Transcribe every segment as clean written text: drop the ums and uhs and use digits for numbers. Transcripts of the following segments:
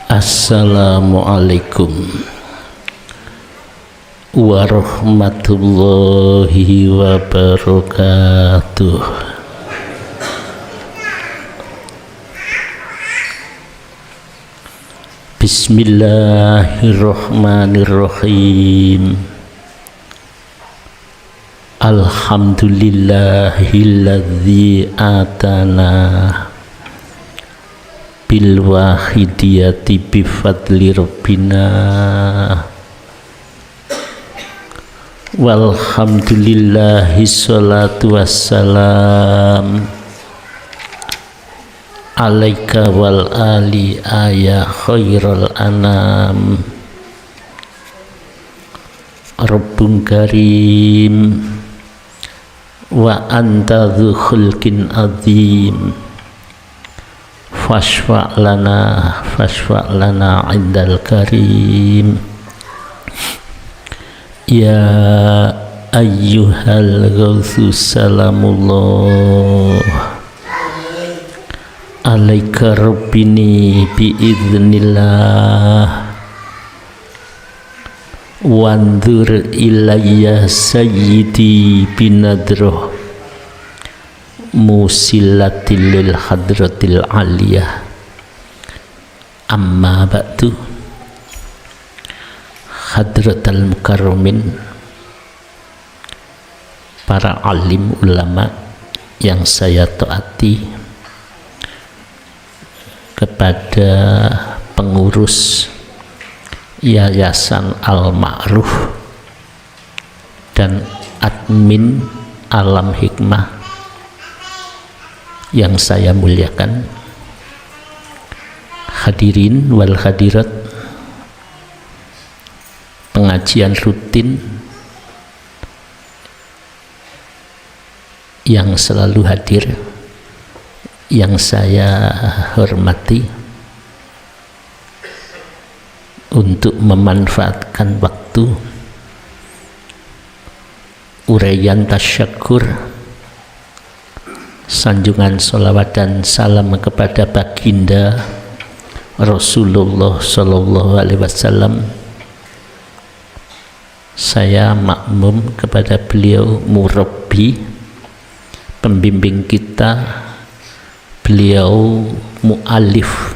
Assalamualaikum warahmatullahi wabarakatuh. Bismillahirrahmanirrahim. Alhamdulillahilladzi atana bil wahidiyati bi fadli rabbina walhamdulillahi sholatu wassalam alaika wal ali ya khairal anam. Rabbun karim wa anta dzu khulqin azim fashfa' lana indal karim ya ayyuhal ghawthu salamullah alaika rabbini biiznillah wanzur ilayya sayyidi binadrah musilatil lil hadratil aliyah. Amma ba'du, hadratal mukarramin, para alim ulama yang saya taati, kepada pengurus Yayasan Al-Ma'ruf dan admin Alam Hikmah yang saya muliakan, hadirin wal hadirat pengajian rutin yang selalu hadir, yang saya hormati, untuk memanfaatkan waktu uraian tasyakur, sanjungan sholawat dan salam kepada baginda Rasulullah Sallallahu Alaihi Wasallam. Saya makmum kepada beliau murabbi, pembimbing kita, beliau mu'alif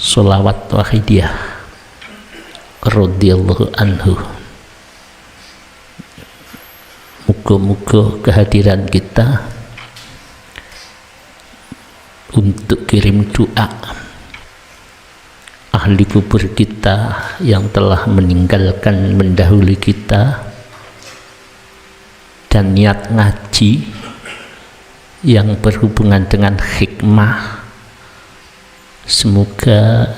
sholawat wahidiyah radhiyallahu anhu. Muga-muga kehadiran kita untuk kirim doa ahli kubur kita yang telah meninggalkan mendahului kita, dan niat ngaji yang berhubungan dengan hikmah, semoga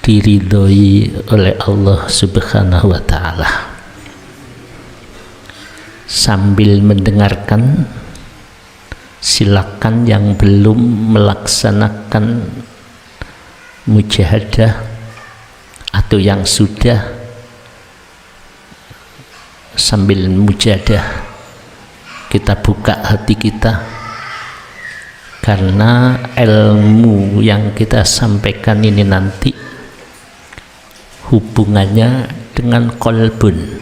diridhoi oleh Allah Subhanahu wa ta'ala. Sambil mendengarkan, silakan yang belum melaksanakan mujahadah atau yang sudah, sambil mujahadah kita buka hati kita, karena ilmu yang kita sampaikan ini nanti hubungannya dengan qalbun,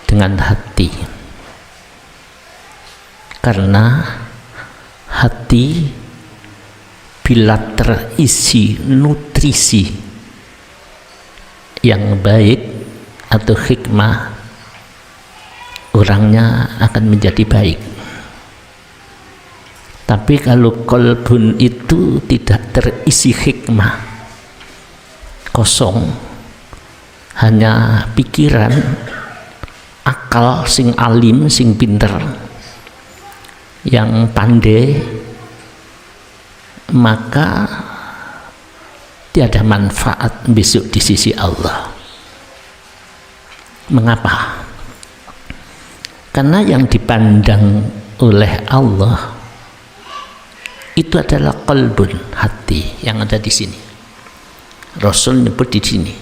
dengan hati. Karena hati bila terisi nutrisi yang baik atau hikmah, orangnya akan menjadi baik. Tapi kalau qalbun itu tidak terisi hikmah, kosong, hanya pikiran, akal sing alim, sing pinter, yang pandai, maka tiada manfaat besok di sisi Allah. Mengapa? Karena yang dipandang oleh Allah itu adalah qalbun, hati yang ada di sini. Rasul nyebut di sini,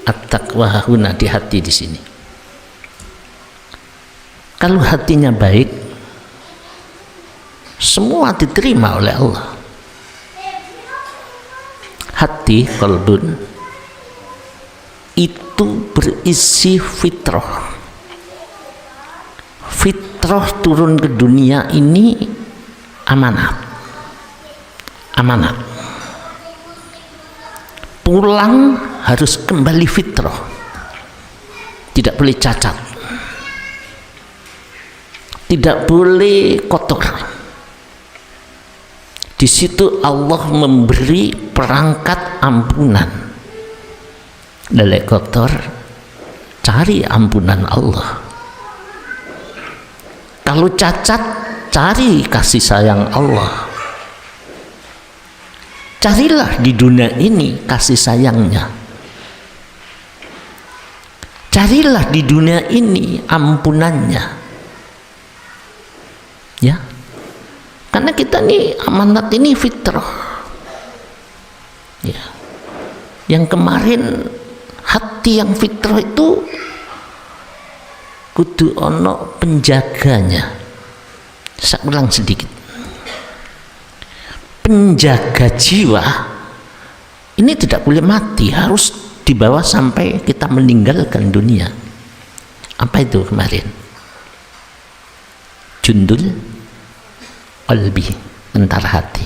at-taqwa huna, di hati di sini. Kalau hatinya baik, semua diterima oleh Allah. hati qalbun itu berisi fitrah. Fitrah turun ke dunia ini amanat. Pulang harus kembali fitrah, tidak boleh cacat, tidak boleh kotor. Di situ Allah memberi perangkat ampunan. Lelek kotor, cari ampunan Allah. Kalau cacat, cari kasih sayang Allah. Carilah di dunia ini kasih sayangnya. Carilah di dunia ini ampunannya. Ya. Karena kita nih amanat ini fitrah. Ya. Yang kemarin hati yang fitrah itu kudu ono penjaganya. Saya ulang sedikit. Penjaga jiwa ini tidak boleh mati, harus dibawa sampai kita meninggalkan dunia. Apa itu kemarin? Jundul qalbi, tentara hati.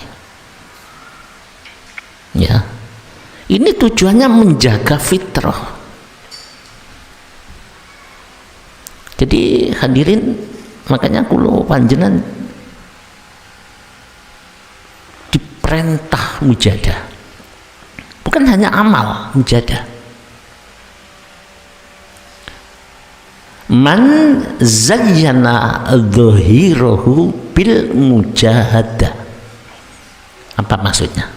Ya, ini tujuannya menjaga fitrah. Jadi hadirin, makanya kulo panjenengan diperintah mujahadah, bukan hanya amal mujahadah. Man zayyana dhahirahu bil mujahadah. Apa maksudnya?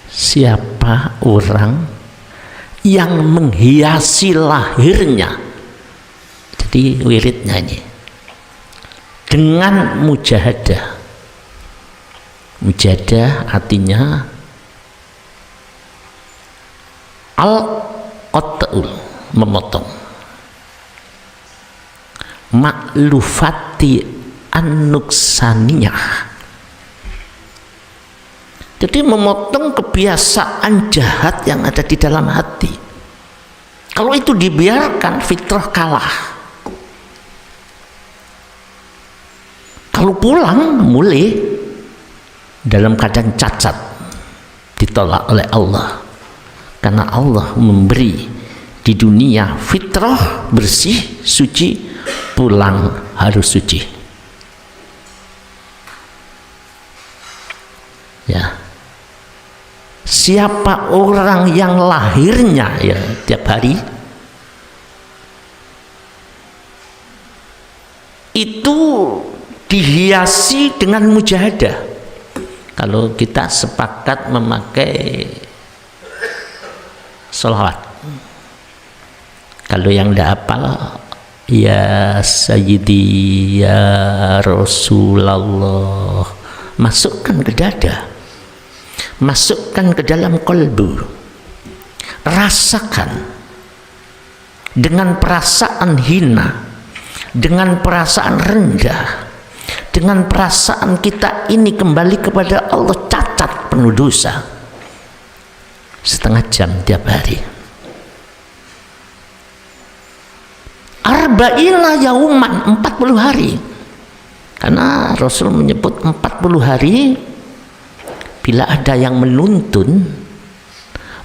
Siapa orang yang menghiasi lahirnya, jadi wiridnya ini, dengan mujahadah. Mujahadah artinya al-qat'ul, memotong, maklufati an-nuksaniyah, jadi memotong kebiasaan jahat yang ada di dalam hati. Kalau itu dibiarkan, fitrah kalah. Kalau pulang mulai dalam keadaan cacat, ditolak oleh Allah, karena Allah memberi di dunia fitrah bersih, suci, pulang harus suci. Ya, siapa orang yang lahirnya ya tiap hari itu dihiasi dengan mujahadah. Kalau kita sepakat memakai sholawat, kalau yang tidak hafal, ya Sayyidi ya Rasulullah, masukkan ke dada, masukkan ke dalam kolbu, rasakan dengan perasaan hina, dengan perasaan rendah, dengan perasaan kita ini kembali kepada Allah, cacat penuh dosa, setengah jam tiap hari. Arba'ina yauman, 40 hari. Karena Rasul menyebut 40 hari. Bila ada yang menuntun,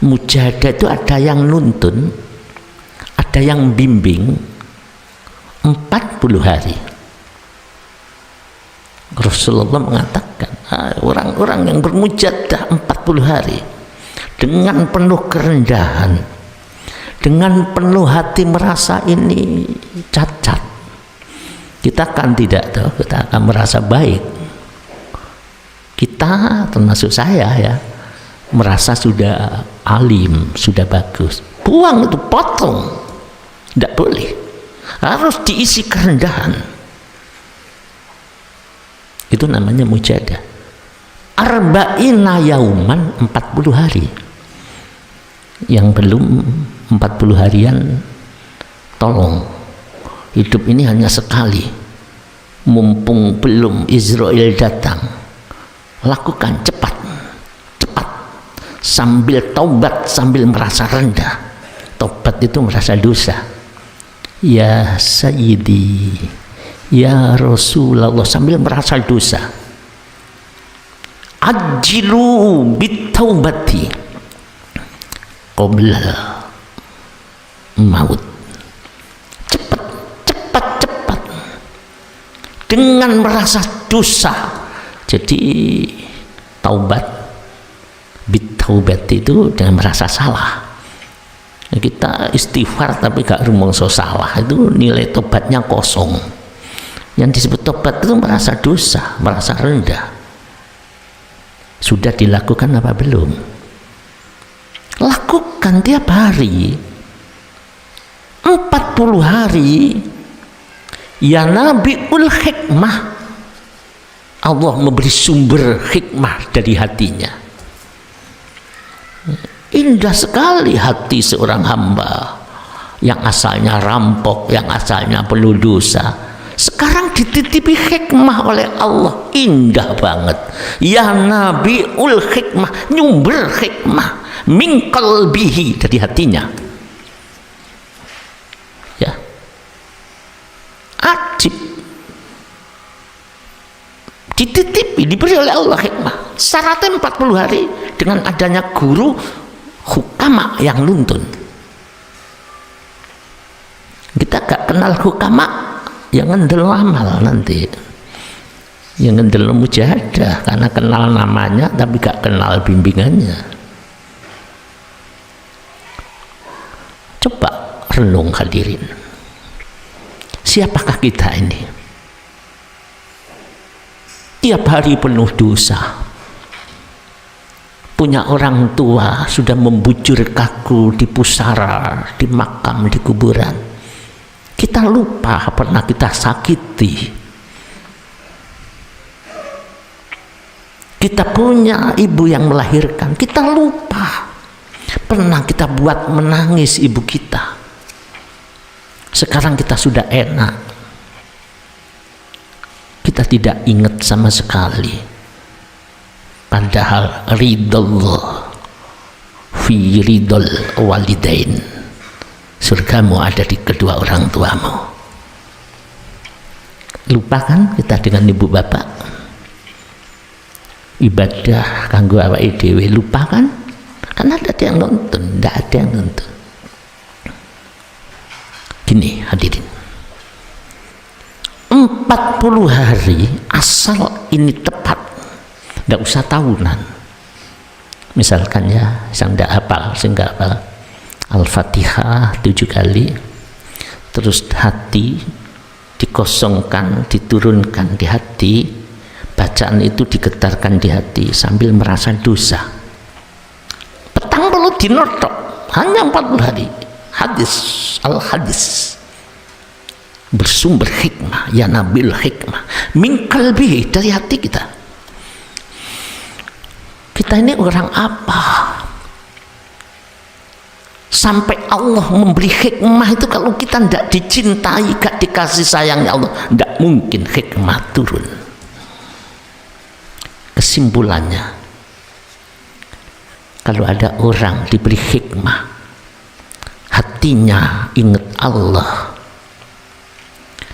mujahadah itu ada yang nuntun, ada yang bimbing, 40 hari. Rasulullah mengatakan orang-orang yang bermujahadah 40 hari dengan penuh kerendahan, dengan penuh hati merasa ini cacat, kita kan tidak tahu, kita akan merasa baik. Kita termasuk saya ya, merasa sudah alim, sudah bagus. Buang itu, potong, tidak boleh, harus diisi kerendahan. Itu namanya mujahadah. Arba'ina yauman, 40 hari. Yang belum 40 harian, tolong, hidup ini hanya sekali. Mumpung belum Israel datang, lakukan cepat, cepat. sambil taubat, sambil merasa rendah. Taubat itu merasa dosa. Ya Sayyidi, ya Rasulullah, sambil merasa dosa. Ajilu bitaubati qabla maut. Cepat dengan merasa dosa. Jadi taubat, bitaubat itu dengan merasa salah. Kita istighfar tapi gak rumongso salah, itu nilai tobatnya kosong. Yang disebut tobat itu merasa dosa, merasa rendah. Sudah dilakukan apa belum? Lakukan tiap hari, 40 hari. Ya Nabiul Hikmah, Allah memberi sumber hikmah dari hatinya. Indah sekali hati seorang hamba yang asalnya rampok, yang asalnya penuh dosa, sekarang dititipi hikmah oleh Allah. Indah banget. Ya Nabiul Hikmah, nyumber hikmah min qalbihi, dari hatinya. Ya, ajib, dititipi, diberi oleh Allah hikmah. Syaratnya 40 hari dengan adanya guru hukama yang nuntun. Kita gak kenal hukama, yang ngendel amal nanti, yang ngendel mujahadah, karena kenal namanya tapi gak kenal bimbingannya. Coba renung hadirin, siapakah kita ini? Tiap hari penuh dosa, punya orang tua sudah membujur kaku di pusara, di makam, di kuburan. Kita lupa pernah kita sakiti. Kita punya ibu yang melahirkan, kita lupa pernah kita buat menangis ibu kita. Sekarang kita sudah enak, kita tidak ingat sama sekali. Padahal ridallah fi ridal walidain, surgamu ada di kedua orang tuamu. Lupakan kita dengan ibu bapak, ibadah kanggo awake dhewe, lupakan karena ada yang nonton, tidak ada yang nonton. Gini hadirin, 40 hari asal ini tepat, tidak usah tahunan. Misalkan ya, yang tidak hafal, sehingga hafal Al-Fatihah 7 kali, terus hati dikosongkan, diturunkan di hati, bacaan itu digetarkan di hati sambil merasa dosa. Petang perlu dinotok, hanya 40 hari. Hadis, al-hadis bersumber hikmah, ya Nabil hikmah min qalbi, dari hati kita. Kita ini orang apa sampai Allah memberi hikmah itu? Kalau kita tidak dicintai, gak dikasih sayangnya Allah, tidak mungkin hikmah turun. Kesimpulannya, kalau ada orang diberi hikmah, hatinya ingat Allah,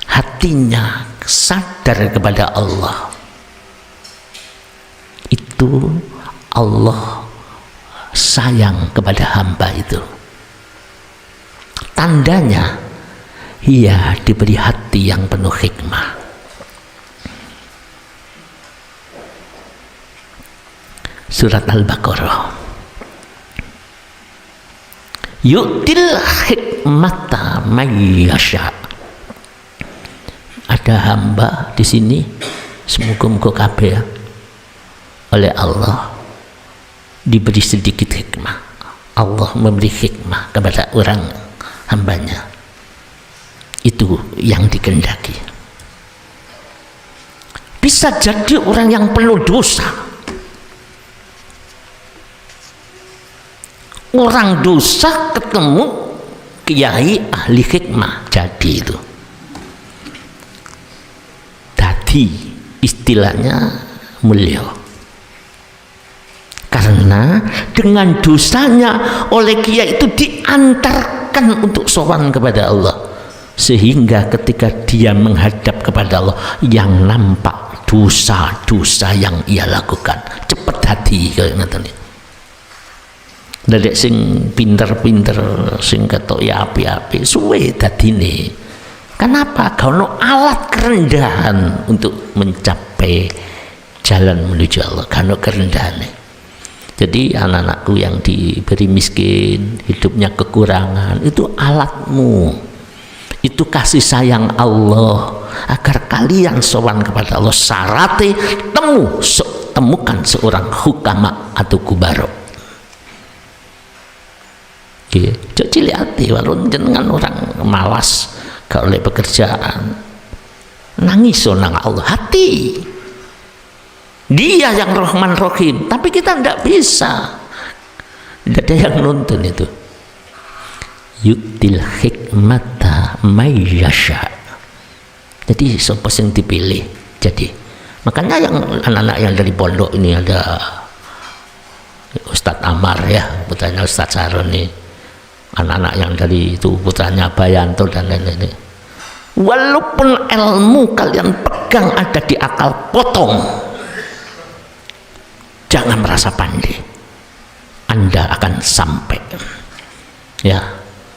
hatinya sadar kepada Allah, itu Allah sayang kepada hamba itu. Tandanya ia diberi hati yang penuh hikmah. Surat Al-Baqarah, yu'til hikmata may yasha. Ada hamba di sini, semoga-moga kabeh oleh Allah diberi sedikit hikmah. Allah memberi hikmah kepada orang hambanya, itu yang dikehendaki. Bisa jadi orang yang penuh dosa, orang dosa ketemu kiai ahli hikmah, jadi itu tadi istilahnya mulia, karena Karena dengan dosanya oleh kiai itu diantarkan untuk sowan kepada Allah, sehingga ketika dia menghadap kepada Allah yang nampak dosa-dosa yang ia lakukan, cepet hati kayak ngoten. Dadek sing pinter-pinter sing ketok ya api-api suwe dadine. Kenapa? Karena alat kerendahan untuk mencapai jalan menuju Allah, karena kerendahan. Jadi anak-anakku yang diberi miskin, hidupnya kekurangan, itu alatmu, itu kasih sayang Allah agar kalian sowan kepada Allah. Syaratnya temukan seorang hukama atau kubaro. Cok cilik hati, walau jenengan orang malas gak oleh pekerjaan, nangis nang Allah, hati dia yang Rahman Rahim, tapi kita tidak bisa, tidak ada yang nonton itu. Yu'til hikmata may yasha. Jadi siapa yang dipilih. Jadi makanya yang anak-anak yang dari pondok ini ada Ustadz Amar ya, putranya Ustadz Saroni, anak-anak yang dari itu putranya Bayanto dan lain-lain. Walaupun ilmu kalian pegang ada di akal potong, jangan merasa pandai, Anda akan sampai. Ya,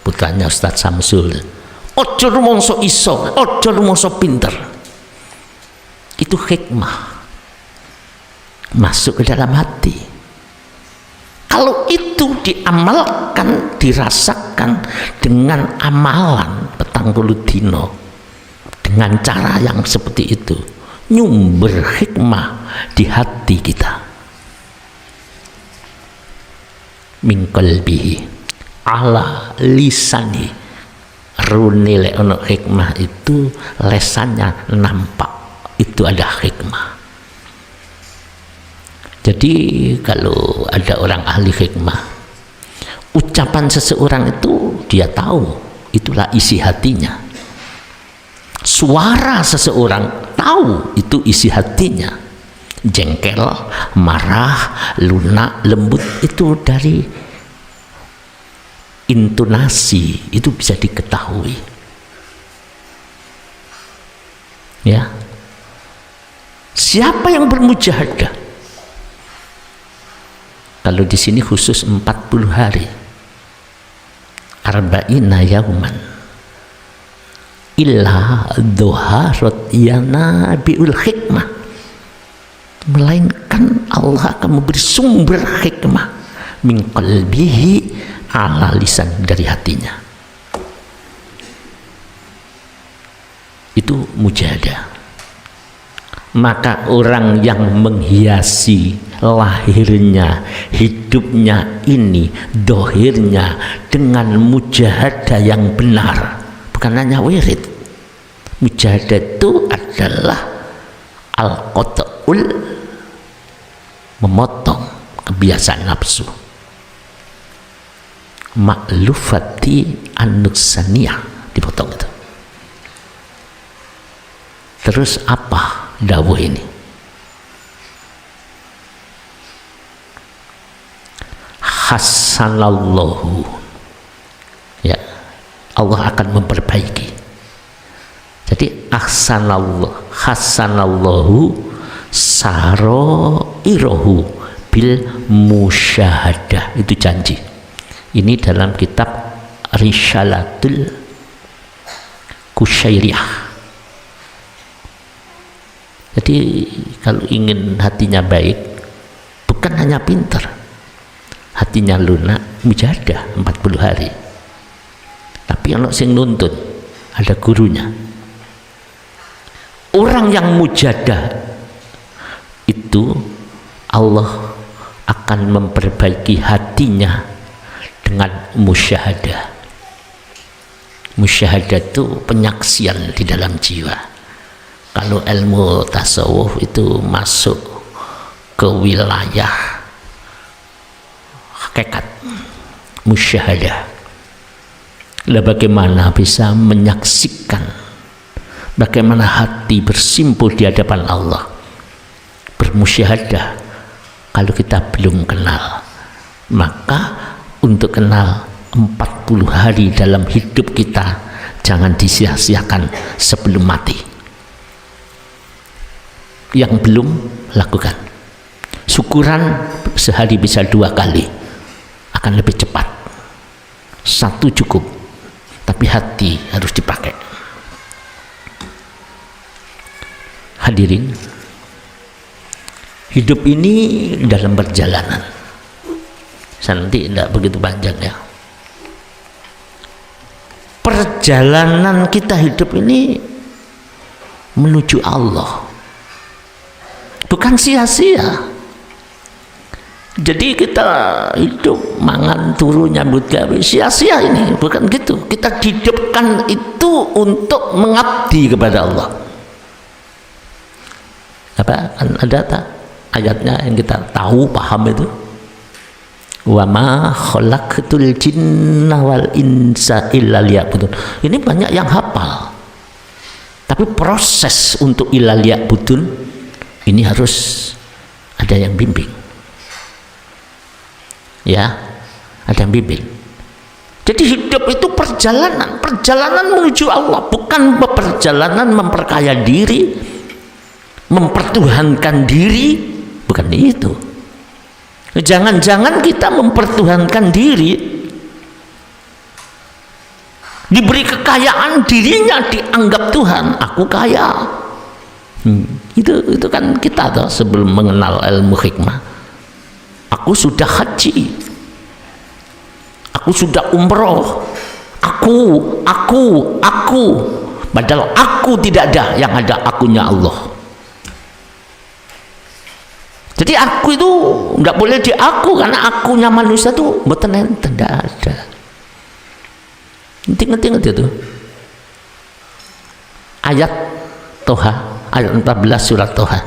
putranya Ustadz Samsul, ojo rumongso iso, ojo rumongso pinter, itu hikmah masuk ke dalam hati. Kalau itu diamalkan, dirasakan dengan amalan petang puluh dino, dengan cara yang seperti itu, nyumber hikmah di hati kita. Min qalbihi ala lisani, rune lek ono hikmah itu lesannya nampak, itu ada hikmah. Jadi kalau ada orang ahli hikmah, ucapan seseorang itu dia tahu, itulah isi hatinya. Suara seseorang tahu, itu isi hatinya. Jengkel, marah, lunak, lembut, itu dari intonasi itu bisa diketahui. Ya, siapa yang bermujahadah? Kalau di sini khusus 40 hari, arba'ina yauman, illa dhuharat yana biul hikmah, melainkan Allah akan memberi sumber hikmah min qalbihi ala lisan, dari hatinya. Itu mujahadah. Maka orang yang menghiasi lahirnya, hidupnya ini, dohirnya dengan mujahadah yang benar, bukan hanya wirid. Mujahadah itu adalah al-qat'ul, memotong kebiasaan nafsu, ma'lufati an-nuksaniyah, dipotong itu. Terus apa dawuh ini? Hasanallahu, ya, Allah akan memperbaiki. Jadi hasanallahu saroirahu bil musyahadah, itu janji. Ini dalam kitab Risalatul Kusyairiyah. Jadi kalau ingin hatinya baik, bukan hanya pintar, hatinya lunak, mujahadah 40 hari. Tapi ono sing nuntun, ada gurunya. Orang yang mujahadah itu Allah akan memperbaiki hatinya dengan musyahadah. Musyahadah itu penyaksian di dalam jiwa. Kalau ilmu tasawuf itu masuk ke wilayah hakikat musyahadah. Lah bagaimana bisa menyaksikan bagaimana hati bersimpul di hadapan Allah, bermusyahadah kalau kita belum kenal Maka untuk kenal 40 hari dalam hidup kita, jangan disia-siakan sebelum mati. Yang belum, lakukan. Syukuran sehari bisa 2 kali, akan lebih cepat. 1 cukup, tapi hati harus dipakai. Hadirin, hidup ini dalam perjalanan. Saya nanti tidak begitu panjang ya. Perjalanan kita hidup ini menuju Allah, bukan sia-sia. Jadi kita hidup mangan turu nyambut gawe sia-sia ini, bukan gitu. Kita hidupkan itu untuk mengabdi kepada Allah. Apa kan ada tak ayatnya yang kita tahu paham itu? Wa ma khalaqtul jinna wal insa illa liya'budun. Ini banyak yang hafal, tapi proses untuk illa liya'budun ini harus ada yang bimbing ya, ada yang bimbing. Jadi hidup itu perjalanan menuju Allah, bukan perjalanan memperkaya diri, mempertuhankan diri, bukan itu. Jangan-jangan kita mempertuhankan diri, diberi kekayaan, dirinya dianggap Tuhan. Aku kaya. Itu kan kita tuh sebelum mengenal ilmu hikmah. Aku sudah haji, aku sudah umroh, aku. Padahal aku tidak ada, yang ada akunya Allah. Jadi aku itu nggak boleh di aku, karena akunya manusia itu mboten enten, tidak ada. Ngerti itu. Ayat Toha, ayat 14 surat Toha.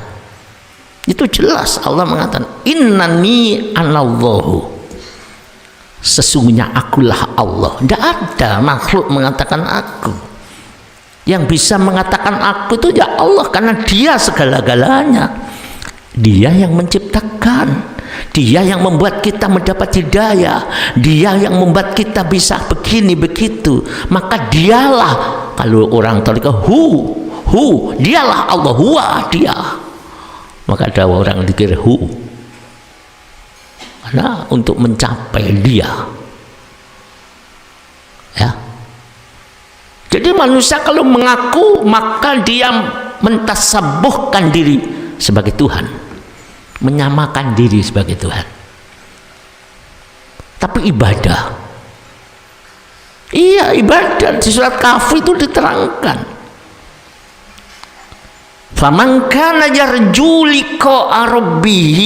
Itu jelas Allah mengatakan innani anallahu, sesungguhnya akulah Allah. Tidak ada makhluk mengatakan aku. Yang bisa mengatakan aku itu ya Allah, karena Dia segala-galanya. Dia yang menciptakan, Dia yang membuat kita mendapat hidayah, Dia yang membuat kita bisa begini begitu. Maka Dialah, kalau orang tahu Dialah Allah, huwa Dia. Maka ada orang dikira karena untuk mencapai Dia ya. Jadi manusia kalau mengaku, maka dia mentasabuhkan diri sebagai Tuhan, menyamakan diri sebagai Tuhan. Tapi ibadah, iya ibadah, di surat Kahfi itu diterangkan, faman kana yarju liqa'a rabbih,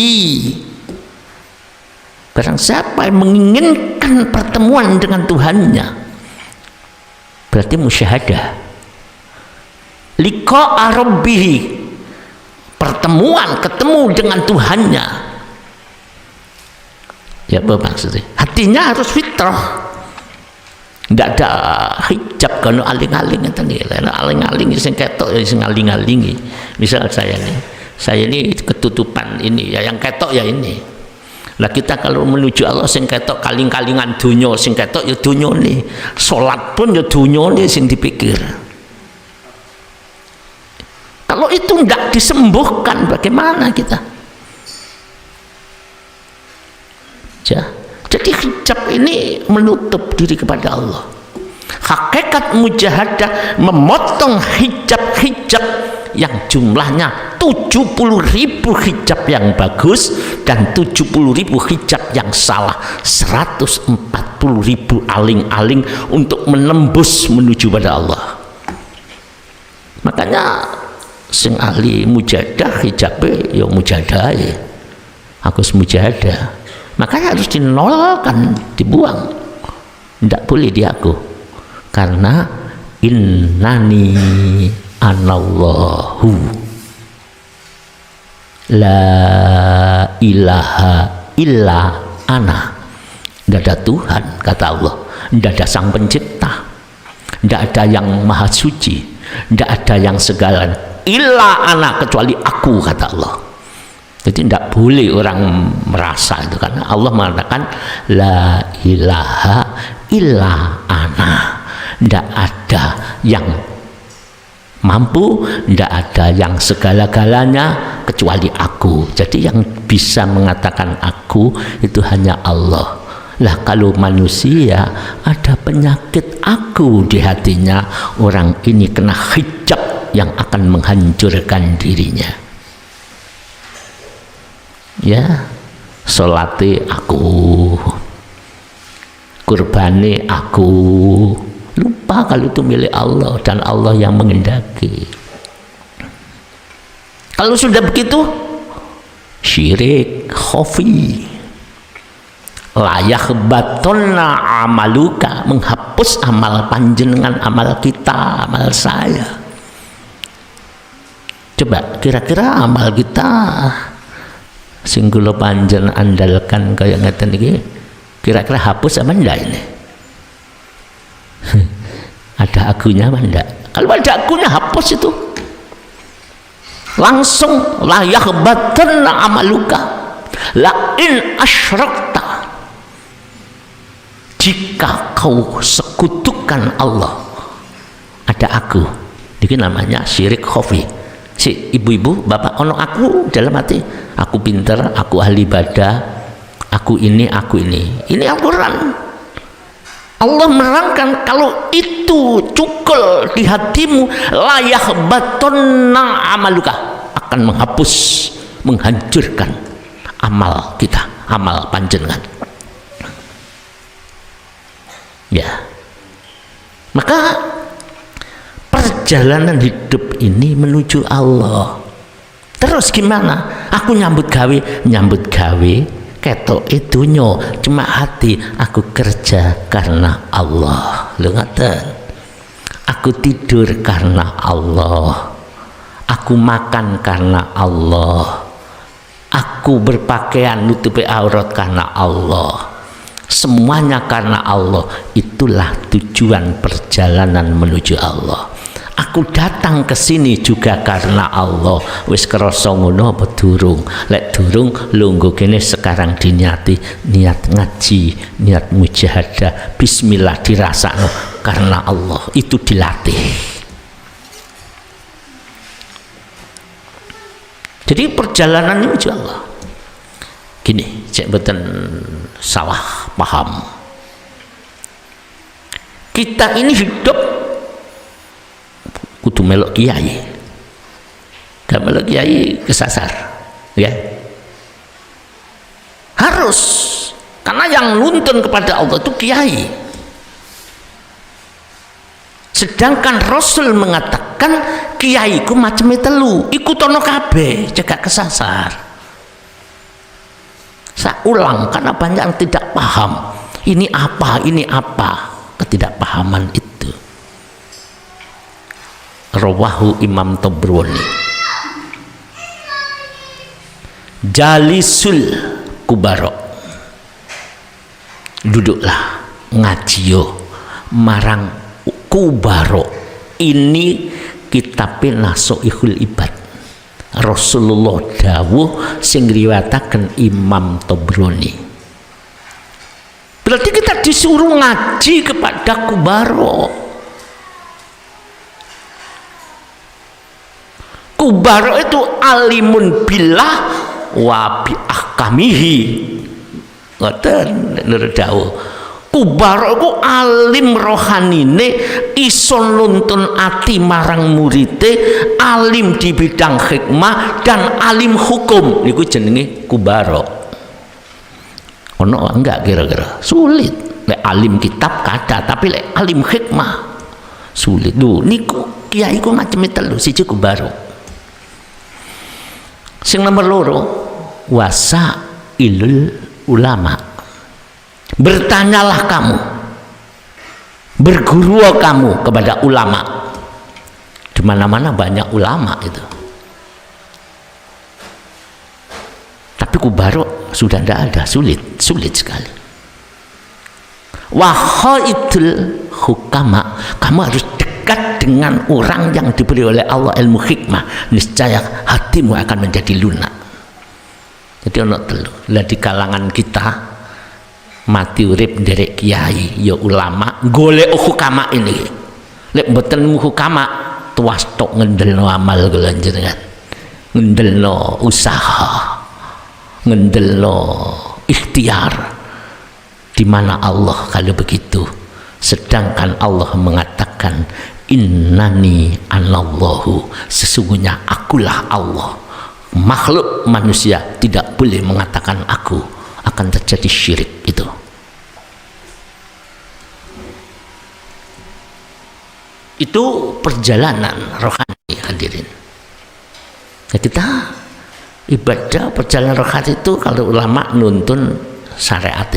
barang siapa yang menginginkan pertemuan dengan Tuhannya, berarti musyahadah. Liqa'a rabbih, pertemuan, ketemu dengan Tuhannya. Ya apa maksudnya? Hatinya harus fitrah, tidak ada hijab, kalau aling-aling itu nih, aling-aling sing ketok ya sing aling-alingi. Misal saya ini ketutupan ini ya, yang ketok ya ini. Lah kita kalau menuju Allah sing ketok kaling-kalingan dunyo, sing ketok ya dunyo nih. Salat pun ya dunyo nih sing dipikir. Kalau itu tidak disembuhkan, bagaimana kita? Ya. Jadi hijab ini menutup diri kepada Allah. Hakikat mujahadah memotong hijab-hijab yang jumlahnya 70.000 hijab yang bagus dan 70.000 hijab yang salah, 140.000 aling-aling untuk menembus menuju pada Allah. Makanya sing ahli mujahadah hijabe ya mujahadah ya. Aku mujahadah. Makanya harus dinolkan, dibuang. Tidak boleh diaku. Karena innani anallahu la ilaha illa ana. Tidak ada Tuhan, kata Allah. Tidak ada sang pencipta. Tidak ada yang maha suci. Tidak ada yang segala illa ana, kecuali aku, kata Allah. Jadi tidak boleh orang merasa itu, karena Allah mengatakan la ilaha illa ana. Tidak ada yang mampu, tidak ada yang segala-galanya kecuali aku. Jadi yang bisa mengatakan aku itu hanya Allah. Lah kalau manusia ada penyakit aku di hatinya, orang ini kena hijab yang akan menghancurkan dirinya. Ya, sholati aku, kurbani aku, lupa kalau itu milik Allah dan Allah yang mengendaki. Kalau sudah begitu, syirik khafi, layak batonna amaluka, menghapus amal panjenengan, amal kita, amal saya. Coba kira-kira amal kita sing kula panjen andalkan kayak ngeten iki, kira-kira hapus apa enggak ini? Ada akunya apa enggak? Kalau ada akunya hapus itu langsung layak batonna amaluka la in asyrakta, jika kau sekutukan Allah ada aku, ini namanya syirik khafi. Si ibu-ibu, bapak, ono aku dalam hati, aku pinter, aku ahli ibadah, aku ini. Ini Al-Quran. Allah menerangkan kalau itu cukul di hatimu, layak batonna amaluka, akan menghapus, menghancurkan amal kita, amal panjenengan. Ya, maka perjalanan hidup ini menuju Allah. Terus gimana? Aku nyambut gawe ketok itunya cuma hati, aku kerja karena Allah. Lu ngaten, aku tidur karena Allah, aku makan karena Allah, aku berpakaian nutupi aurat karena Allah, semuanya karena Allah. Itulah tujuan perjalanan menuju Allah. Aku datang ke sini juga karena Allah. Wis krasa ngono apa durung? Lek durung, lungguh kene sekarang diniati, niat ngaji, niat mujahadah, bismillah dirasakno karena Allah. Itu dilatih. Jadi perjalanan menuju Allah. Gini, cek mboten salah paham. Kita ini hidup kudu melok kiai, gak melok kiai kesasar, ya harus, karena yang nuntun kepada Allah itu kiai. Sedangkan Rasul mengatakan kiai ku macam telu, ikutono kabeh, cegak kesasar. Saya ulang karena banyak yang tidak paham ini apa, ketidakpahaman itu. Rawahu Imam Tabrani. Jalisul kubaro, duduklah ngajiyo marang kubaro. Ini kitabnya Nasuihul Ibad, Rasulullah dawuh sing riwayataken Imam Tabrani. Berarti kita disuruh ngaji kepada kubaro. Kubaro itu alimun billah wa bi ahkamihi. Ngoten nur dawuh. Kubaro itu alim rohanine, iso nuntun ati marang murite, alim di bidang hikmah dan alim hukum. Niku jenenge kubaro. Ono enggak kira-kira? Sulit. Lek alim kitab kada, tapi lek alim hikmah sulit. Lho niku kiai ku macam telu, siji kubaro. Sing nomor loro, wasailul ulama. Bertanyalah kamu, berguru kamu kepada ulama. Di mana-mana banyak ulama itu. Tapi kubaro sudah tidak ada, sulit sekali. Wahaidul hukama, kamu harus dekat dengan orang yang diberi oleh Allah ilmu hikmah, niscaya hatimu akan menjadi lunak. Jadi ono telu. Lah di kalangan kita mati urip nderek kiai ya ulama golek hukama ini. Lek mboten hukama tuwas tok ngendelno amal kula jenengan. Ngendelno usaha. Ngendelno ikhtiar. Di mana Allah kalau begitu? Sedangkan Allah mengatakan innani anallahu, sesungguhnya akulah Allah. Makhluk manusia tidak boleh mengatakan aku, akan terjadi syirik itu. Itu perjalanan rohani hadirin. Ya, kita ibadah perjalanan rohani itu kalau ulama nuntun syariat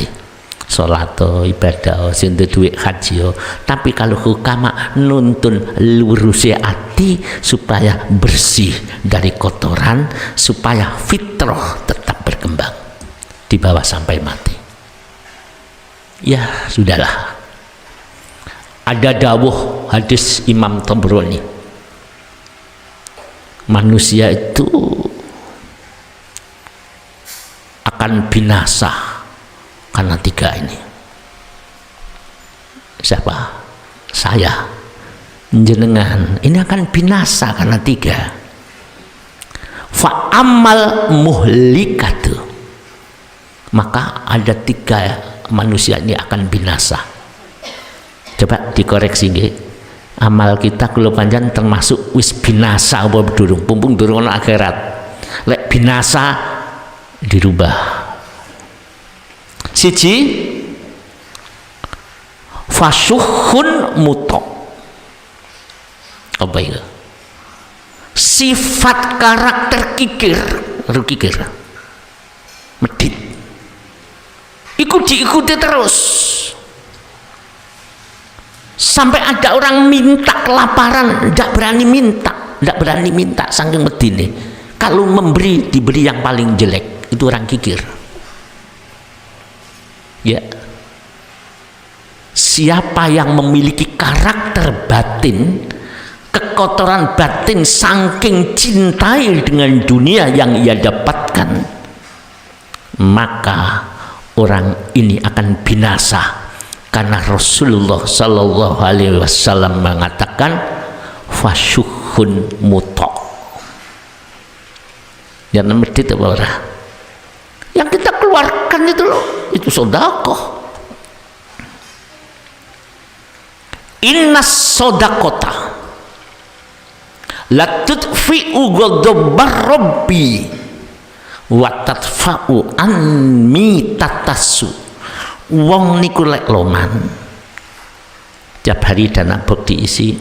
sholat ibadah sing duwe haji tapi kalau hukama nuntun lurusi hati supaya bersih dari kotoran, supaya fitrah tetap berkembang di bawah sampai mati. Ya sudahlah, ada dawuh hadis Imam Tabrani, manusia itu akan binasa karena tiga ini. Siapa? Saya, jenengan, ini akan binasa karena tiga. Fa'amal muhlikatu, maka ada tiga manusia ini akan binasa. Coba dikoreksi nggih. Amal kita kalau panjang termasuk wis binasa apa durung, pumpung durung ana akhirat. Lek binasa dirubah. Siji fasuhun mutok. Apa itu? Sifat karakter kikir, medit. Diikuti terus. Sampai ada orang minta kelaparan, tidak berani minta saking medine. Kalau memberi diberi yang paling jelek, itu orang kikir. Ya, siapa yang memiliki karakter batin, kekotoran batin saking cintai dengan dunia yang ia dapatkan, maka orang ini akan binasa. Karena Rasulullah Sallallahu Alaihi Wasallam mengatakan fasyuhun mutok. Yang medit apa ora? Yang kita keluarkan itu loh, itu sedekah. Inna sodakota la tudfi'u ghadabar rabbi wa tadfa'u anmi tatasu. Wong niku lek loman tiap hari dana box diisi,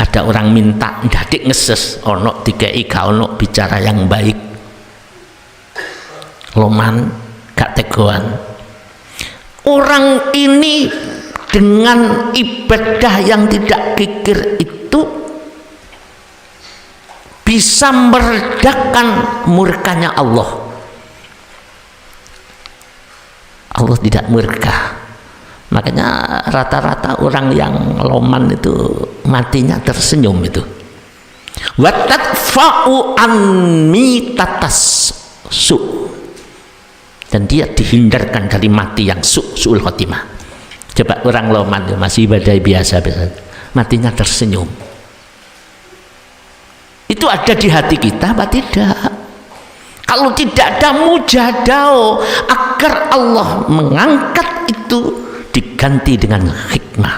ada orang minta ndadik ngeses ono dikei gak ono bicara yang baik, loman gak tegoan. Orang ini dengan ibadah yang tidak kikir itu bisa meredakan murkanya Allah. Allah tidak murka. Makanya rata-rata orang yang loman itu matinya tersenyum itu. Wa tadfa'u anmi tatassu, dan dia dihindarkan dari mati yang su'ul khotimah. Coba orang loman masih ibadah biasa, matinya tersenyum. Itu ada di hati kita apa tidak? Kalau tidak ada mujadao agar Allah mengangkat itu, diganti dengan hikmah.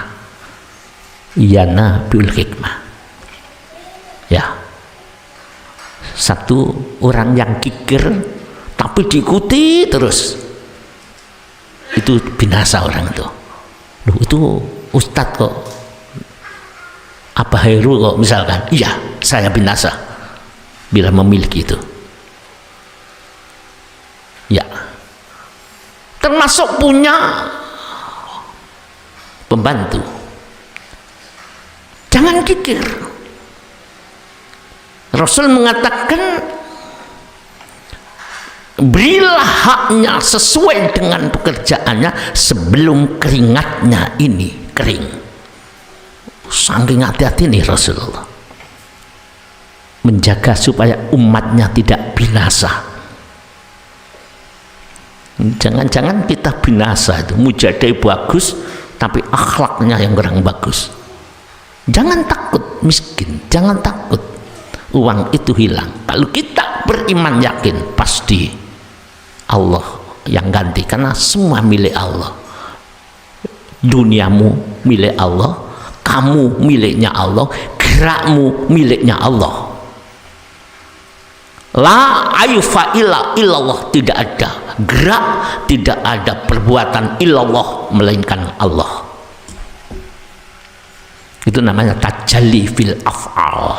Iyana bil hikmah. Ya, satu orang yang kikir tapi diikuti terus, itu binasa orang itu. Loh, itu ustadz kok, apa Heru kok misalkan, iya saya binasa bila memiliki itu. Ya, termasuk punya pembantu, jangan kikir. Rasul mengatakan berilah haknya sesuai dengan pekerjaannya sebelum keringatnya ini kering. Saking hati-hati nih Rasulullah menjaga supaya umatnya tidak binasa. Jangan-jangan kita binasa itu, mujadah bagus tapi akhlaknya yang kurang bagus. Jangan takut miskin, jangan takut uang itu hilang. Kalau kita beriman yakin pasti Allah yang ganti, karena semua milik Allah. Duniamu milik Allah, kamu miliknya Allah, gerakmu miliknya Allah. La ayufa illallah, tidak ada gerak, tidak ada perbuatan illallah melainkan Allah. Itu namanya tajalli fil af'al.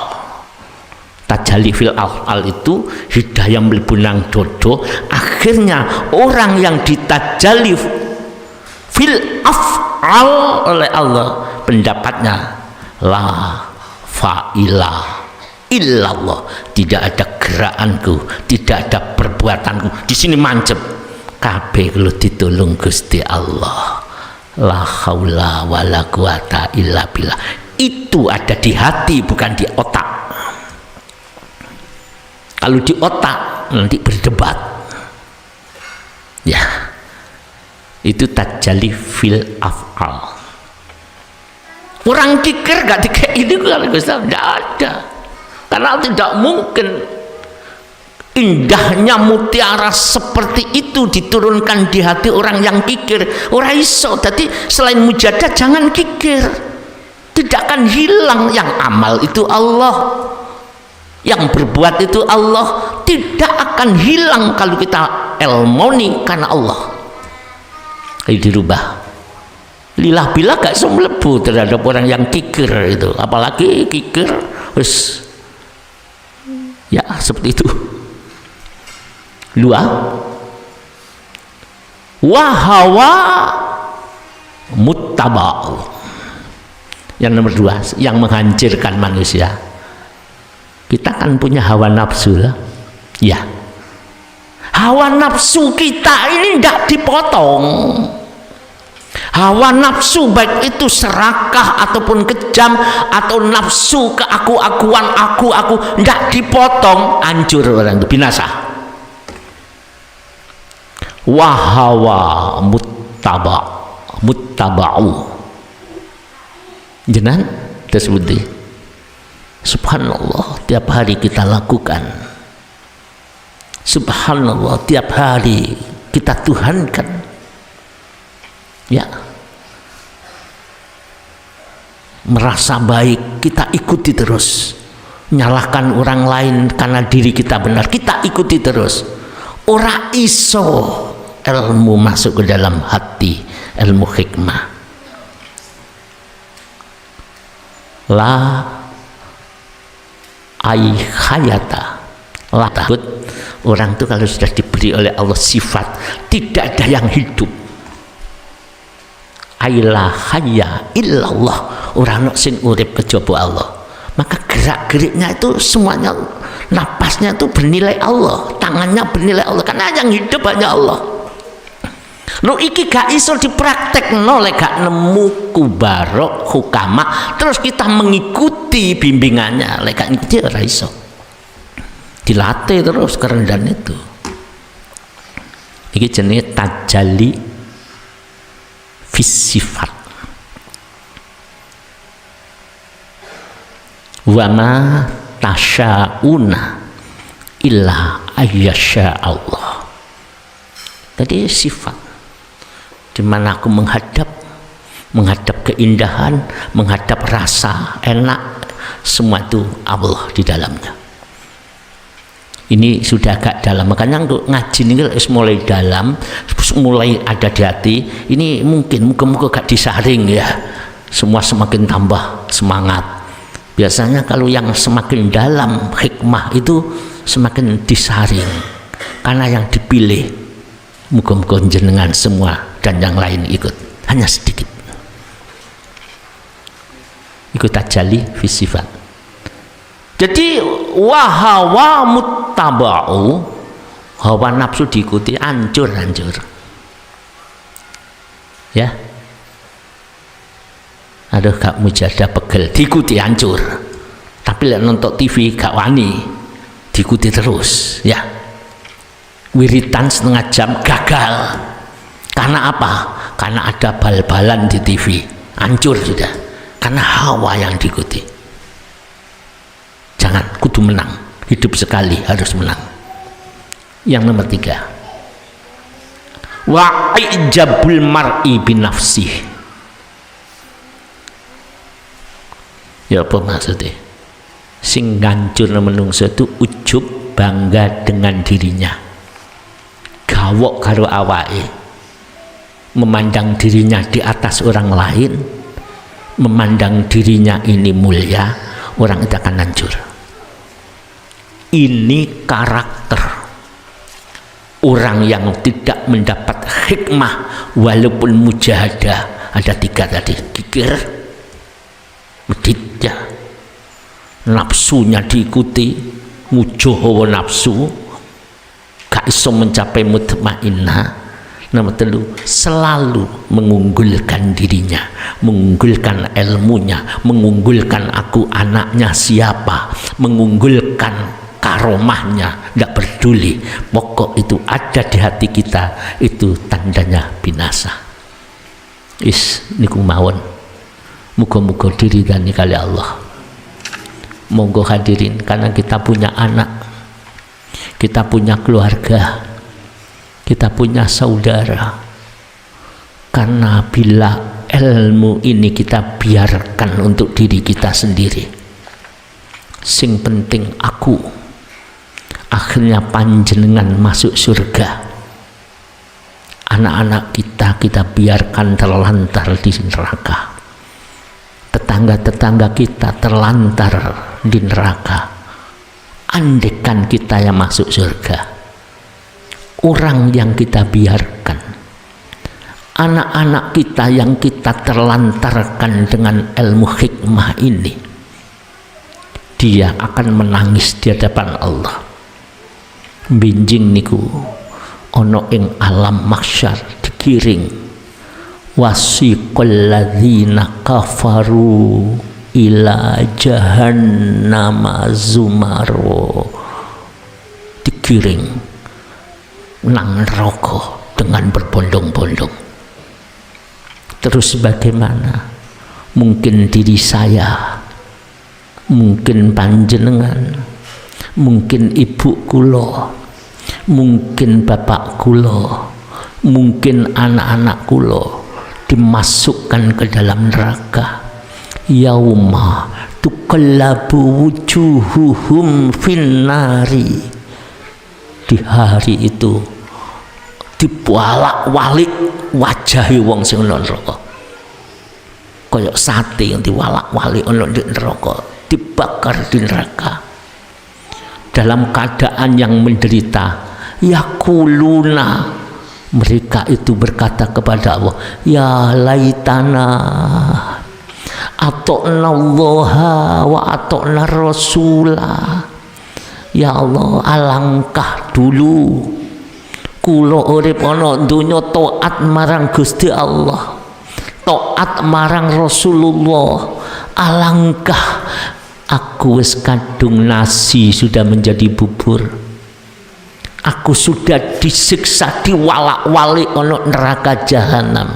Tajalli fil af'al itu hidayah melebunang dodo. Akhirnya orang yang ditajalli fil af'al oleh Allah, pendapatnya la fa'ila illallah, tidak ada gerakanku, tidak ada perbuatanku. Di sini mancep kabeh kalau ditolong Gusti Allah. La haula wala quwata illa billah. Itu ada di hati, bukan di otak. Kalau di otak nanti berdebat. Ya, itu tajalli fil af'al. Orang kikir gak dikek ini kalau Gusti Allah, tidak ada. Karena tidak mungkin indahnya mutiara seperti itu diturunkan di hati orang yang kikir. Ora iso. Jadi selain mujadah jangan kikir. Tidak akan hilang. Yang amal itu Allah, yang berbuat itu Allah. Tidak akan hilang kalau kita elmoni karena Allah. Kalau dirubah, lillah billah gak semlebu terhadap orang yang kikir itu. Apalagi kikir wis ya seperti itu. Dua, wahawa muttaba'u. Yang nomor dua, yang menghancurkan manusia. Kita kan punya hawa nafsu lah. Ya, hawa nafsu kita ini tidak dipotong. Hawa nafsu baik itu serakah ataupun kejam, atau nafsu keaku-akuan aku tidak dipotong, hancur orang itu, binasa. Wahawa muttaba'u. Jenang tersebut. Subhanallah, tiap hari kita lakukan. Subhanallah, tiap hari kita tuhankan. Ya, merasa baik kita ikuti terus, nyalahkan orang lain karena diri kita benar kita ikuti terus. Ora iso ilmu masuk ke dalam hati, ilmu hikmah. La ai hayata, la takut. Orang itu kalau sudah diberi oleh Allah sifat tidak ada yang hidup, aila hayya illallah, orang nak sing urip kejaba Allah, maka gerak-geriknya itu semuanya, napasnya itu bernilai Allah, tangannya bernilai Allah, karena yang hidup hanya Allah. Lo iki gak iso dipraktekno lek gak nemu kubarok hukama terus kita mengikuti bimbingannya, lek gak ngikuti ora iso. Dilatih terus kerendahan itu. Iki jenenge tajalli fisifat. Wa ma tasyauna illa ayyasha Allah. Tadi sifat di mana aku menghadap keindahan, menghadap rasa enak, semua itu Allah di dalamnya. Ini sudah agak dalam, makanya untuk ngaji ini mulai dalam, mulai ada di hati. Ini mungkin muka-muka gak disaring ya, semua semakin tambah semangat. Biasanya kalau yang semakin dalam hikmah itu semakin disaring, karena yang dipilih muka-muka jenengan semua dan yang lain ikut, hanya sedikit. Ikut tajalli fi sifat. Jadi wahawa muttaba'u, hawa nafsu diikuti, hancur. Ya, aduh gak mujadah pegel, diikuti hancur. Tapi lihat nonton TV gak wani, diikuti terus. Ya, wiritan setengah jam gagal. Karena apa? Karena ada bal-balan di TV, hancur sudah. Karena hawa yang diikuti. Jangan, kudu menang. Hidup sekali harus menang. Yang nomor 3, wa ijabul mar'i binafsih. Ya apa maksudnya? Sing ngancur menungso itu ujub, bangga dengan dirinya, gawok karo awake, memandang dirinya di atas orang lain, memandang dirinya ini mulia, orang itu akan hancur. Ini karakter orang yang tidak mendapat hikmah walaupun mujahadah. Ada 3 tadi, kikir, medit ya, nafsunya diikuti, mujoho nafsu, gak iso mencapai mutmainnah. Nomor 3, selalu mengunggulkan dirinya, mengunggulkan ilmunya, mengunggulkan aku anaknya siapa, mengunggulkan karomahnya, tidak peduli, pokok itu ada di hati kita, itu tandanya binasa. Niku mawon, muga-muga diridani kali Allah. Monggo hadirin, karena kita punya anak, kita punya keluarga, kita punya saudara. Karena bila ilmu ini kita biarkan untuk diri kita sendiri, sing penting aku, akhirnya panjenengan masuk surga. Anak-anak kita biarkan terlantar di neraka, tetangga-tetangga kita terlantar di neraka. Andekan kita yang masuk surga, orang yang kita biarkan, anak-anak kita yang kita terlantarkan dengan ilmu hikmah ini, dia akan menangis di hadapan Allah. Binjing niku ono ing alam mahsyar dikiring, wasiqal ladzina kafaru ila jahannama zumaro, dikiring nang neraka dengan berbondong-bondong. Terus bagaimana? Mungkin diri saya, mungkin panjenengan, mungkin ibu kula, mungkin bapak kula, mungkin anak-anak kula dimasukkan ke dalam neraka. Yauma tuqallabu wujuhuhum finnari, di hari itu dibolak-balik wajahi wong sing ana neraka, kaya sate yang diwalak-walik ana di neraka, dibakar di neraka dalam keadaan yang menderita. Yakuluna, mereka itu berkata kepada Allah, ya laitana atokna Allaha wa atokna Rasulah. Ya Allah, alangkah dulu kula urip ana donya taat marang Gusti Allah, taat marang Rasulullah. Alangkah aku wis kadung nasi sudah menjadi bubur, aku sudah disiksa, diwalak-walik ana neraka jahanam.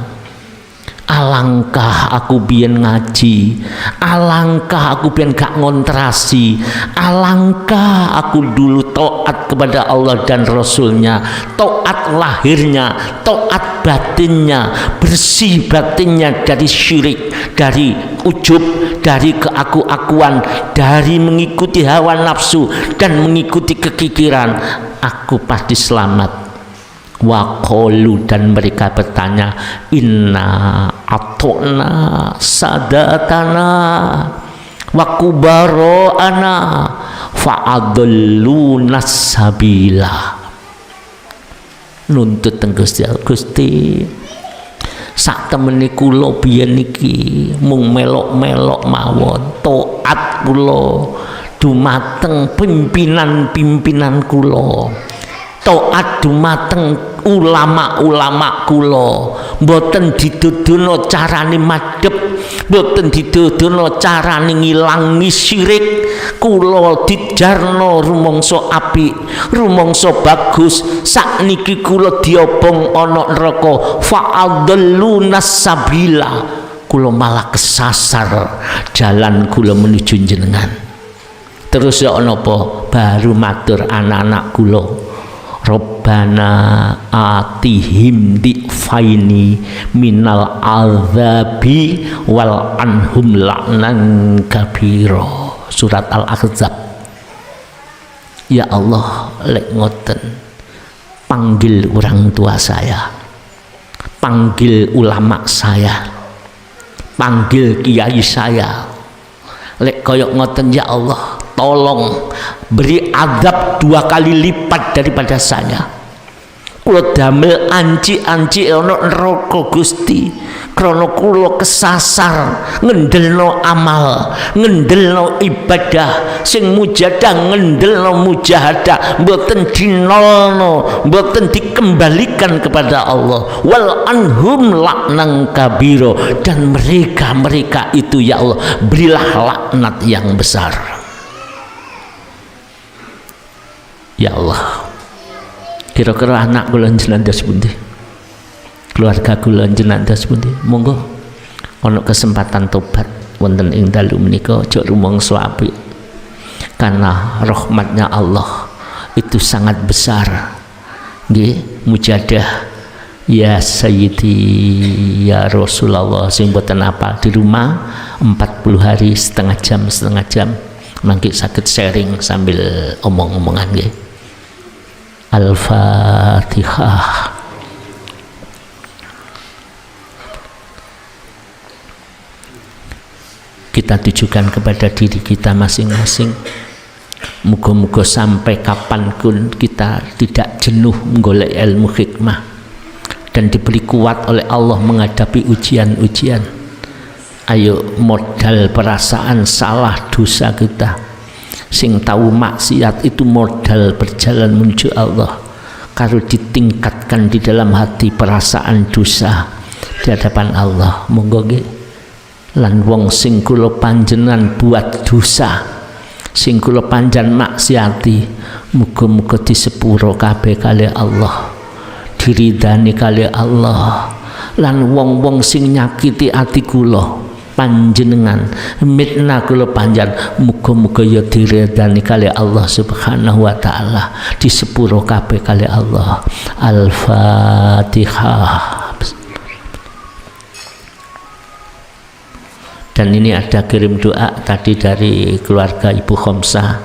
Alangkah aku biyen ngaji, alangkah aku biyen gak ngontrasi, alangkah aku dulu taat kepada Allah dan Rasulnya, taat lahirnya, taat batinnya, bersih batinnya dari syirik, dari ujub, dari keaku-akuan, dari mengikuti hawa nafsu dan mengikuti kekikiran. Aku pasti selamat. Waqalu, dan mereka bertanya, inna atokna sadatana wa kubaro'ana fa'adalluna sabila. Nuntut teng Gusti, Gusti sak temene kula biyen iki mung melok-melok mawon, taat kula dumateng pimpinan-pimpinan kula, taat dumateng ulama-ulama kula, mboten didudono carane madhep, mboten didudono carane ngilangi syirik. Kula dijarno rumangsa apik, rumangsa bagus. Sakniki kula diobong ana neraka, fa'adallunas sabila. Kula malah kesasar jalan kula menuju jenengan. Terus ya napa? Baru matur anak-anak kula, Rabbana atihim difaini minal azabi wal anhum la'nan kabira. Surat Al-Ahzab. Ya Allah, lek ngoten, panggil orang tua saya, panggil ulama saya, panggil kiai saya. Lek koyok ngoten ya Allah, tolong beri azab 2 kali lipat daripada saya. Kula damel anci-anci ana neraka Gusti, krana kula kesasar ngendelno amal, ngendelno ibadah, sing mujadah ngendelno mujahadah, mboten dinolno, mboten dikembalikan kepada Allah. Wal anhum laknan kabiro, dan mereka itu ya Allah berilah laknat yang besar. Ya Allah, kira-kira anak kula jenengan dados pundi? Keluarga kula jenengan dados pundi? Monggo ana kesempatan tobat wonten ing dalu menika, aja rumangsa apik. Karena rahmatnya Allah itu sangat besar. Nggih, mujadah ya Sayyidi ya Rasulullah sing boten apa di rumah 40 hari setengah jam mangke saged sharing sambil omong-omongan nggih. Al-Fatihah. Kita tujukan kepada diri kita masing-masing. Muga-muga sampai kapanpun kita tidak jenuh menggolek ilmu hikmah dan diberi kuat oleh Allah menghadapi ujian-ujian. Ayo, modal perasaan salah dosa kita, sing tahu maksiat itu modal berjalan menuju Allah. Kalau ditingkatkan di dalam hati perasaan dosa di hadapan Allah, monggo nggih. Lan wong sing kula panjenengan buat dosa, sing kula panjenengan maksiati, muga-muga disepuro kabeh kali Allah, diridani kali Allah. Lan wong-wong sing nyakiti ati kula panjenengan, mitna kula panjenengan, muga-muga ya diridani kali Allah Subhanahu wa taala, disepuro kabeh kali Allah. Al-Fatihah. Dan ini ada kirim doa tadi dari keluarga Ibu Khomsah,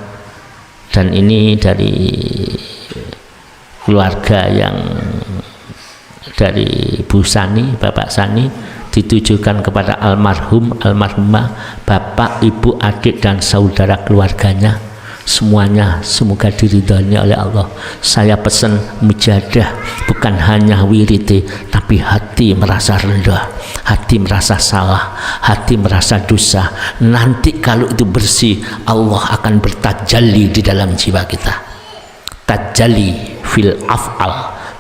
dan ini dari keluarga yang dari Bu Sani, Bapak Sani, ditujukan kepada almarhum, almarhumah, bapak, ibu, adik, dan saudara keluarganya. Semuanya semoga diridhani oleh Allah. Saya pesan mujadah bukan hanya wiriti, tapi hati merasa rendah, hati merasa salah, hati merasa dosa. Nanti kalau itu bersih, Allah akan bertajalli di dalam jiwa kita. Tajalli fil af'al,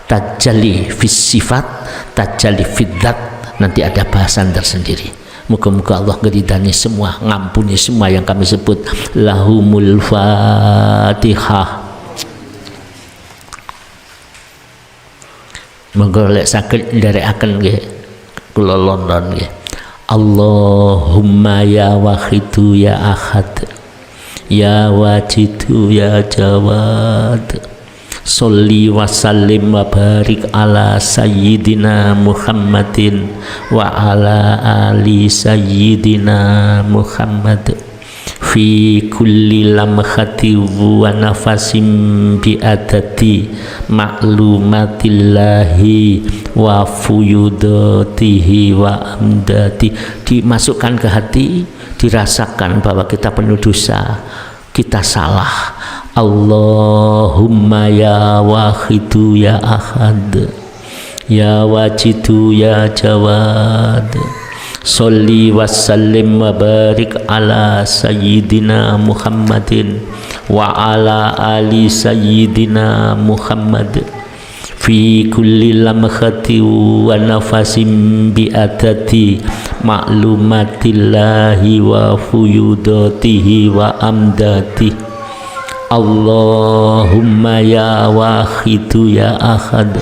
tajalli fis sifat, tajalli fid dzat. Nanti ada bahasan tersendiri. Moga-moga Allah ngeridani semua, ngampuni semua yang kami sebut. Lahumul Fatihah. Moga lek saged nderekaken nggih kula London nggih. Allahumma ya wahidu ya ahad, ya wajidu ya jawad, Sholli wa sallim wa barik ala sayyidina Muhammadin wa ala ali sayyidina Muhammad fi kulli lamhati wa nafasim bi adati maklumatillahi wa fuyudatihi wa amdati. Dimasukkan ke hati, dirasakan bahwa kita penuh dosa, kita salah. Allahumma ya wahidu ya ahad, ya wajidu ya jawad, Sholli wa sallim wa barik ala sayyidina Muhammadin wa ala ali sayyidina Muhammad fi kulli lamhati wa nafasim bi adati ma'lumatillahi wa fuyudatihi wa amdati. Allahumma ya wahidu ya ahad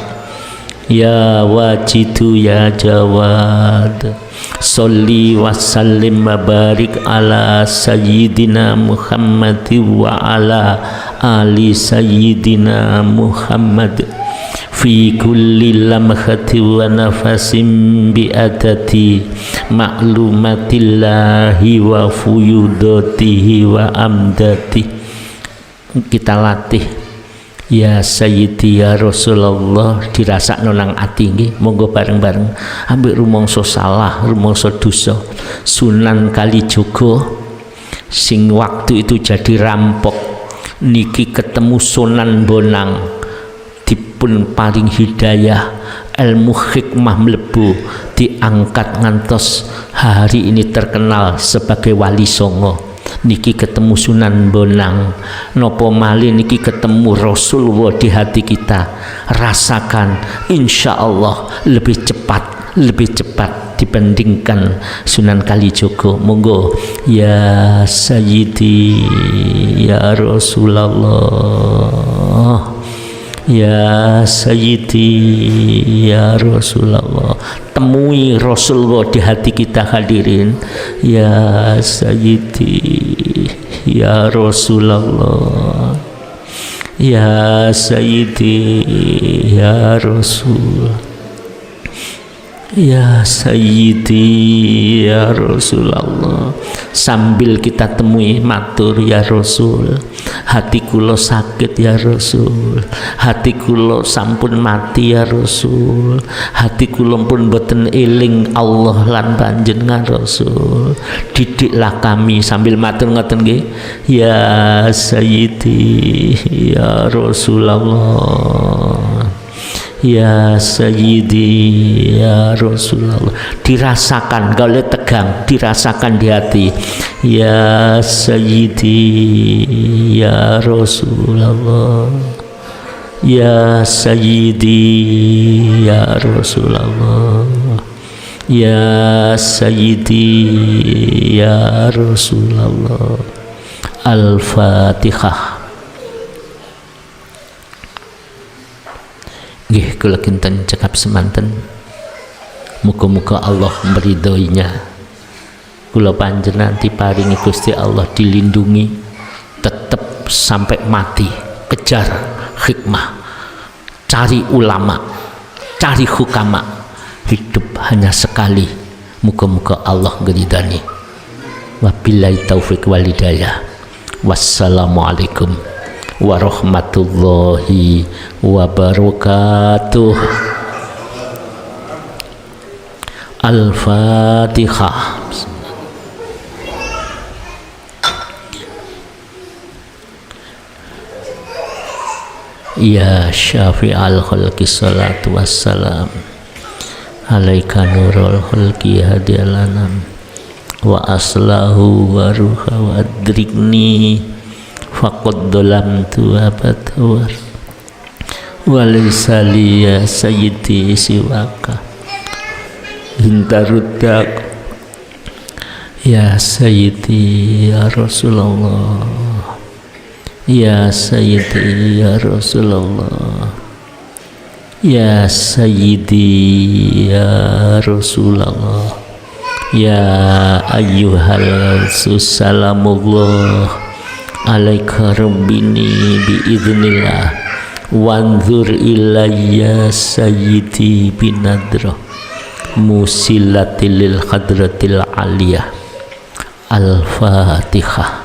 ya wajidu ya jawad, sholli wa sallim wa barik ala sayyidina Muhammad wa ala ali sayyidina Muhammad fi kulli lamhati wa nafasim bi adati ma'lumatillahi wa fuyudatihi wa amdati. Kita latih ya Sayyidi ya Rasulullah dirasakno nang ati nggih. Monggo bareng-bareng ambek rumangsa salah, rumangsa dosa. Sunan Kalijaga sing waktu itu jadi rampok niki ketemu Sunan Bonang, dipun paring hidayah, ilmu hikmah mlebu, diangkat ngantos hari ini terkenal sebagai wali songo. Niki ketemu Sunan Bonang, nopo mali niki ketemu Rasulullah di hati kita. Rasakan, insya Allah lebih cepat dibandingkan Sunan Kalijaga. Monggo ya Sayyidi ya Rasulullah, ya Sayyidi ya Rasulullah. Temui Rasulullah di hati kita hadirin. Ya Sayyidi ya Rasulullah, ya Sayyidi ya Rasul, ya Sayyidi ya Rasulullah. Sambil kita temui matur ya Rasul, hati kula sakit ya Rasul, hati kula sampun mati ya Rasul, hati kula pun boten eling Allah lan panjenengan Rasul. Didiklah kami sambil matur ngoten nggih. Ya Sayyidi ya Rasulullah, ya Sayyidi ya Rasulullah. Dirasakan kalau tegang, dirasakan di hati. Ya Sayyidi ya Rasulullah, ya Sayyidi ya Rasulullah, ya Sayyidi ya Rasulullah. Al-Fatihah. Nggih kula kinten cekap semanten. Muga-muga Allah meridhoinya. Kula panjenengan diparingi Gusti Allah dilindungi tetap sampai mati. Kejar hikmah, cari ulama, cari hukama. Hidup hanya sekali. Muga-muga Allah ngeridani. Wabillahi taufiq wal hidayah. Wassalamualaikum warahmatullahi wabarakatuh. Al-Fatihah. Ya syafi'al khalqi salatu wassalam alaika nurul khalqi hadialanam wa aslahu wa ruha wa adrikni faqad dolamtu abatawar walisali ya sayyidi siwaka hintaruddak ya sayyidi ya Rasulullah, ya Sayyidi ya Rasulullah, ya Sayyidi ya Rasulullah, ya ayyuhal salamullah alaika rabbini biiznillah wanzur ilayya Sayyidi binadrah musilatil hadratil aliyah. Al-Fatihah.